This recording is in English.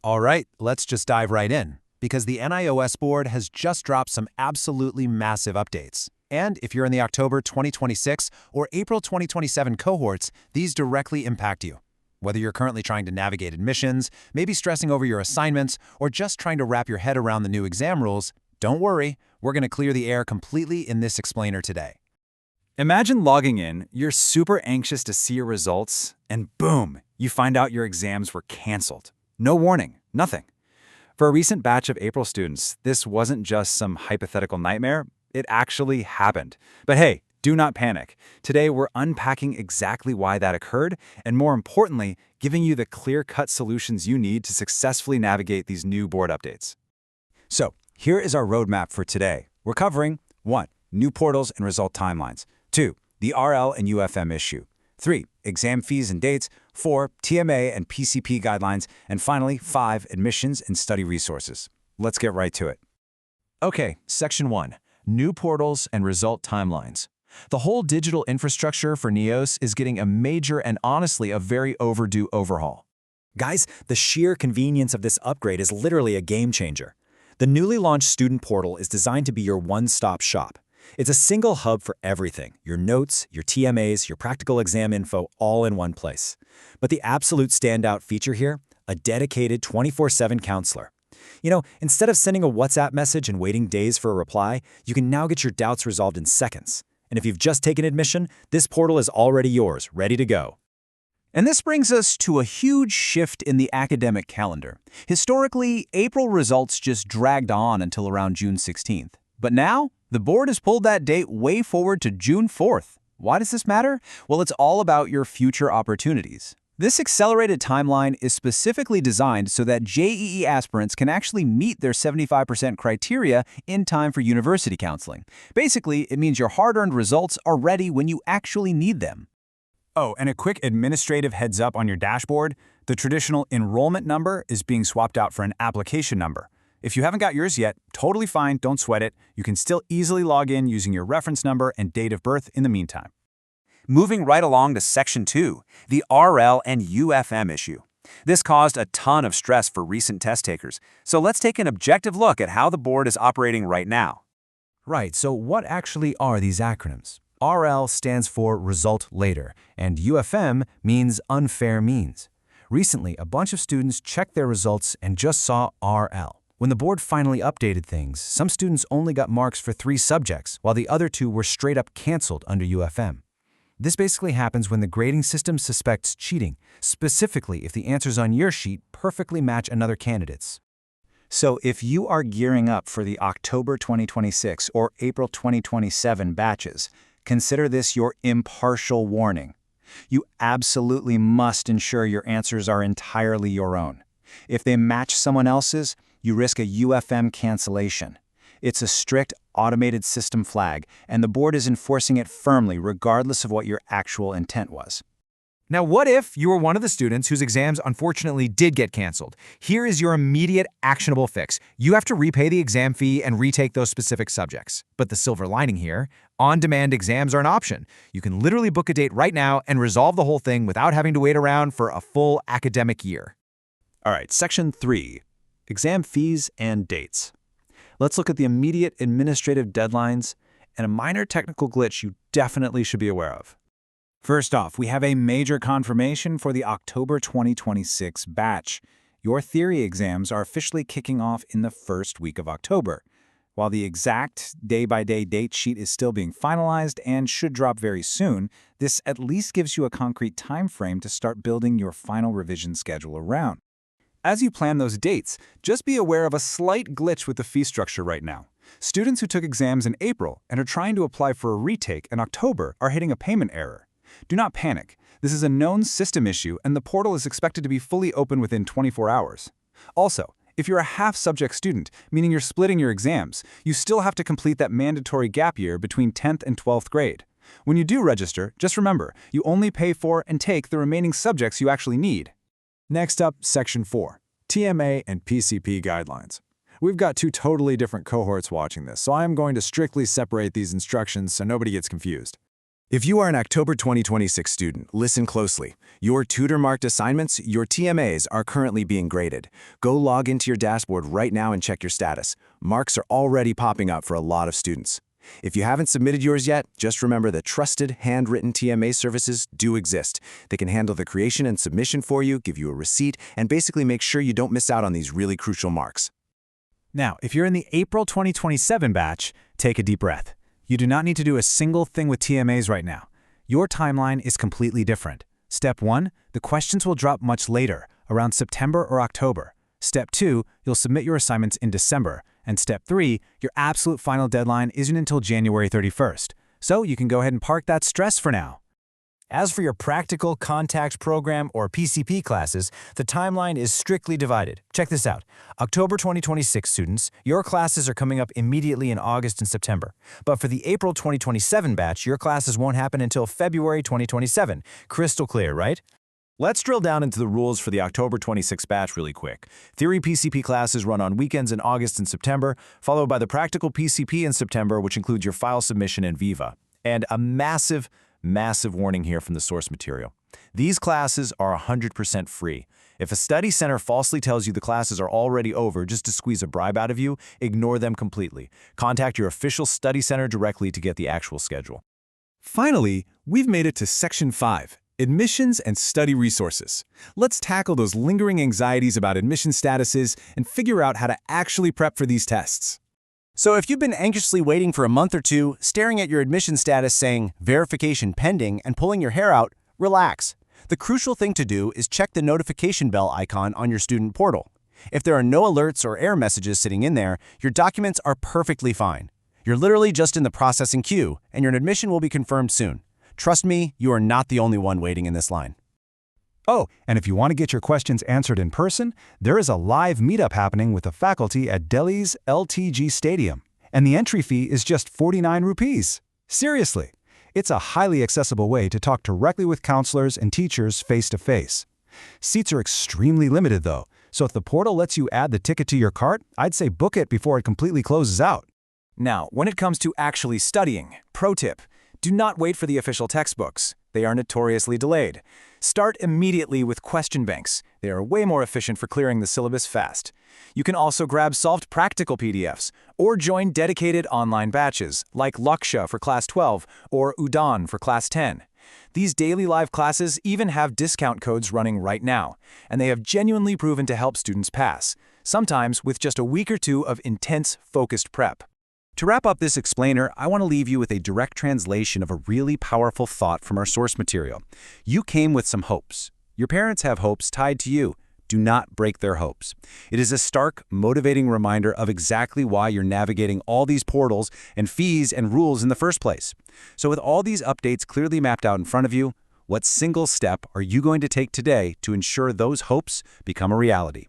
All right, let's just dive right in, because the NIOS board has just dropped some absolutely massive updates. And if you're in the October 2026 or April 2027 cohorts, these directly impact you. Whether you're currently trying to navigate admissions, maybe stressing over your assignments, or just trying to wrap your head around the new exam rules, don't worry, we're going to clear the air completely in this explainer today. Imagine logging in, you're super anxious to see your results, and boom, you find out your exams were canceled. No warning, nothing. For a recent batch of April students, this wasn't just some hypothetical nightmare, it actually happened. But hey, do not panic. Today we're unpacking exactly why that occurred, and more importantly, giving you the clear-cut solutions you need to successfully navigate these new board updates. So, here is our roadmap for today. We're covering 1. New portals and result timelines. 2. The RL and UFM issue. 3. Exam fees and dates. 4. TMA and PCP guidelines. And finally, 5. Admissions and study resources. Let's get right to it. Okay, Section 1. New portals and result timelines. The whole digital infrastructure for NIOS is getting a major and honestly a very overdue overhaul. Guys, the sheer convenience of this upgrade is literally a game changer. The newly launched student portal is designed to be your one-stop shop. It's a single hub for everything, your notes, your TMAs, your practical exam info, all in one place. But the absolute standout feature here, a dedicated 24/7 counselor. You know, instead of sending a WhatsApp message and waiting days for a reply, you can now get your doubts resolved in seconds. And if you've just taken admission, this portal is already yours, ready to go. And this brings us to a huge shift in the academic calendar. Historically, April results just dragged on until around June 16th. But now, the board has pulled that date way forward to June 4th. Why does this matter? Well, it's all about your future opportunities. This accelerated timeline is specifically designed so that JEE aspirants can actually meet their 75% criteria in time for university counseling. Basically, it means your hard-earned results are ready when you actually need them. Oh, and a quick administrative heads up on your dashboard, the traditional enrollment number is being swapped out for an application number. If you haven't got yours yet, totally fine, don't sweat it. You can still easily log in using your reference number and date of birth in the meantime. Moving right along to Section 2, the RL and UFM issue. This caused a ton of stress for recent test takers, so let's take an objective look at how the board is operating right now. Right, so what actually are these acronyms? RL stands for Result Later, and UFM means Unfair Means. Recently, a bunch of students checked their results and just saw RL. When the board finally updated things, some students only got marks for 3 subjects, while the other 2 were straight up canceled under UFM. This basically happens when the grading system suspects cheating, specifically if the answers on your sheet perfectly match another candidate's. So if you are gearing up for the October 2026 or April 2027 batches, consider this your impartial warning. You absolutely must ensure your answers are entirely your own. If they match someone else's, you risk a UFM cancellation. It's a strict, automated system flag, and the board is enforcing it firmly regardless of what your actual intent was. Now, what if you were one of the students whose exams unfortunately did get canceled? Here is your immediate actionable fix. You have to repay the exam fee and retake those specific subjects. But the silver lining here, on-demand exams are an option. You can literally book a date right now and resolve the whole thing without having to wait around for a full academic year. All right, Section 3, Exam Fees and Dates. Let's look at the immediate administrative deadlines and a minor technical glitch you definitely should be aware of. First off, we have a major confirmation for the October 2026 batch. Your theory exams are officially kicking off in the first week of October. While the exact day-by-day date sheet is still being finalized and should drop very soon, this at least gives you a concrete time frame to start building your final revision schedule around. As you plan those dates, just be aware of a slight glitch with the fee structure right now. Students who took exams in April and are trying to apply for a retake in October are hitting a payment error. Do not panic. This is a known system issue, and the portal is expected to be fully open within 24 hours. Also, if you're a half-subject student, meaning you're splitting your exams, you still have to complete that mandatory gap year between 10th and 12th grade. When you do register, just remember, you only pay for and take the remaining subjects you actually need. Next up, Section 4, TMA and PCP guidelines. We've got 2 totally different cohorts watching this, so I'm going to strictly separate these instructions so nobody gets confused. If you are an October 2026 student, listen closely. Your tutor-marked assignments, your TMAs, are currently being graded. Go log into your dashboard right now and check your status. Marks are already popping up for a lot of students. If you haven't submitted yours yet, just remember that trusted, handwritten TMA services do exist. They can handle the creation and submission for you, give you a receipt, and basically make sure you don't miss out on these really crucial marks. Now, if you're in the April 2027 batch, take a deep breath. You do not need to do a single thing with TMAs right now. Your timeline is completely different. Step 1, the questions will drop much later, around September or October. Step 2, you'll submit your assignments in December. And Step 3, your absolute final deadline isn't until January 31st. So you can go ahead and park that stress for now. As for your practical contact program or PCP classes, the timeline is strictly divided. Check this out. October 2026 students, your classes are coming up immediately in August and September. But for the April 2027 batch, your classes won't happen until February 2027. Crystal clear, right? Let's drill down into the rules for the October 26 batch really quick. Theory PCP classes run on weekends in August and September, followed by the practical PCP in September, which includes your file submission and Viva. And a massive warning here from the source material. These classes are 100% free. If a study center falsely tells you the classes are already over just to squeeze a bribe out of you, ignore them completely. Contact your official study center directly to get the actual schedule. Finally, we've made it to Section 5, Admissions and Study Resources. Let's tackle those lingering anxieties about admission statuses and figure out how to actually prep for these tests. So if you've been anxiously waiting for a month or two, staring at your admission status saying verification pending and pulling your hair out, relax. The crucial thing to do is check the notification bell icon on your student portal. If there are no alerts or error messages sitting in there, your documents are perfectly fine. You're literally just in the processing queue, and your admission will be confirmed soon. Trust me, you are not the only one waiting in this line. Oh, and if you want to get your questions answered in person, there is a live meetup happening with the faculty at Delhi's LTG Stadium. And the entry fee is just 49 rupees. Seriously, it's a highly accessible way to talk directly with counselors and teachers face-to-face. Seats are extremely limited though, so if the portal lets you add the ticket to your cart, I'd say book it before it completely closes out. Now, when it comes to actually studying, pro tip, do not wait for the official textbooks. They are notoriously delayed. Start immediately with question banks. They are way more efficient for clearing the syllabus fast. You can also grab solved practical PDFs or join dedicated online batches like Laksha for Class 12 or Udan for Class 10. These daily live classes even have discount codes running right now, and they have genuinely proven to help students pass, sometimes with just a week or two of intense, focused prep. To wrap up this explainer, I want to leave you with a direct translation of a really powerful thought from our source material. You came with some hopes. Your parents have hopes tied to you. Do not break their hopes. It is a stark, motivating reminder of exactly why you're navigating all these portals and fees and rules in the first place. So with all these updates clearly mapped out in front of you, what single step are you going to take today to ensure those hopes become a reality?